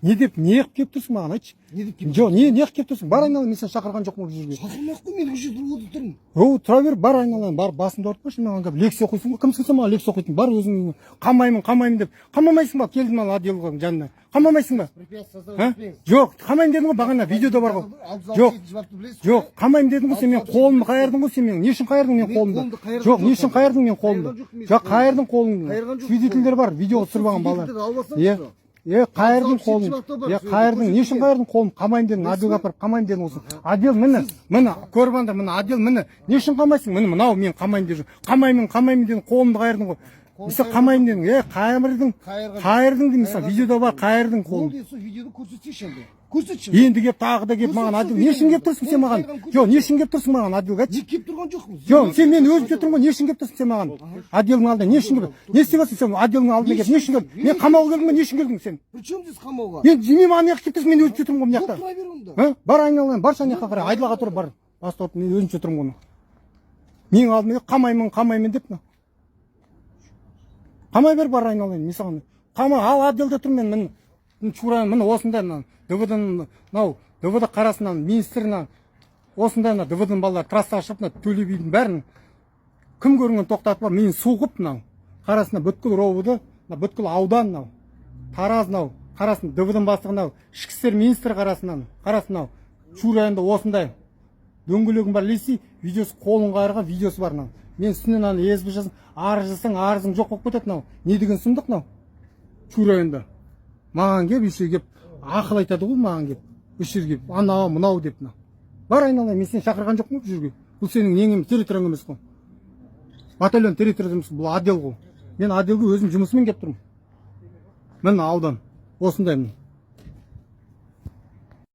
не деп не қылып келіп тұрсың маған айтшы? Жоқ, не қылып келіп тұрсың? Бар айналайын, мен сені шақырған жоқпын бұл жерге. Шақырмақ қой, мен көшеде отырмын. Тұра бер, бар айналайын, бар басымды ауыртпашы, маған келіп лекция оқисың ғой. Кімсің сен маған лекция оқитын? Бар өзің қамаймын деп. Қамамайсың ба? Келдім ал отделға жанына. Қамамайсың ба? Жоқ, қамаймын дедің ғой, бағана видеода бар ғой. Жоқ, қамаймын дедің ғой, сен мен қолымды қайырдың ғой, сен мен. Не үшін қайырдың мен қолымды? Жоқ, не үшін қайырдың мен қолымды? Жоқ, қайырдың қолыңды. Свидетельдер бар, видео түсіріп алған балалар. Қайырдың қолын. Қайырдың, не үшін қайырдың қолын? Қамайын дедің, отделға апарып қамайын дедің осы. Отдел міне көріп анда, міне отдел міне. Не үшін қамайсың? Міне мынау мен қамайын деп жүр. Қамаймын дедің, қолымды қайырдың ғой. Мысалы қамайын дедің, қайырдың деймін, мысалы видеода бар, қайырдың қолын. Видеода көрсетсейші енді. Көрсетші. Енді кеп тағы да кеп маған отдел. Не үшін кеп тұрсың сен маған? Жоқ, не үшін кеп тұрсың маған отделға? Не кеп тұрған жоқпыз. Жоқ, сен мен өзім тұрмын ғой, не үшін кеп тұрсың сен маған? Отделдің алдына не үшін кеп? Не істеп жатсың сен отделдің алдына кеп? Не үшін кеп? Мен қамауға келдім ғой, не үшін келдің сен? Причем здесь қамауға? Мен маған не кеп тұрсың? Мен өзім тұрмын ғой мына жақта. Тұра бер онда. Бар айналайын, бар сен жаққа қарай, айдалаға тұр, бар. Баста тұрып, мен өзім тұрмын ғой. Менің алдыма қамаймын деп мына. Қамай бер, бар айналайын, мен саған. Қама, ал отделда тұрмын мен, чурайын, міне осындай мына ДВД-ның мынау ДВД қарасынан министрінен осындай мына ДВД-ның балалары трассаға шығып мына Төле бидің бәрін кім көрінген тоқтатып алып мені соғып мынау қарасына бүткіл ровд, бүткіл аудан мынау Тараз мынау қарасын ДВД-ның бастығы мынау ішкі істер министрі қарасынан мынау чурайында осындай дөңгелегім бар лиси видеосы қолын қайырған видеосы бар мынау. Мен үстінен аны езбі жазым, арыз жазсаң арызың жоқ болып кетеді мынау. Не деген сұмдық мынау? Чурайында. Маған кеп, еще кеп ақыл айтады ғой маған кеп. Үш жерге анау мынау деп мынау. Бар айналайын, мен сені шақырған жоқпын бұл жерге. Бұл сенің нең емес, территорияң емес қой. Батальон территориясы емес, бұл отдел ғой. Мен отделге өзім жұмысымен кеп тұрмын. Міне аудан. Осындаймын.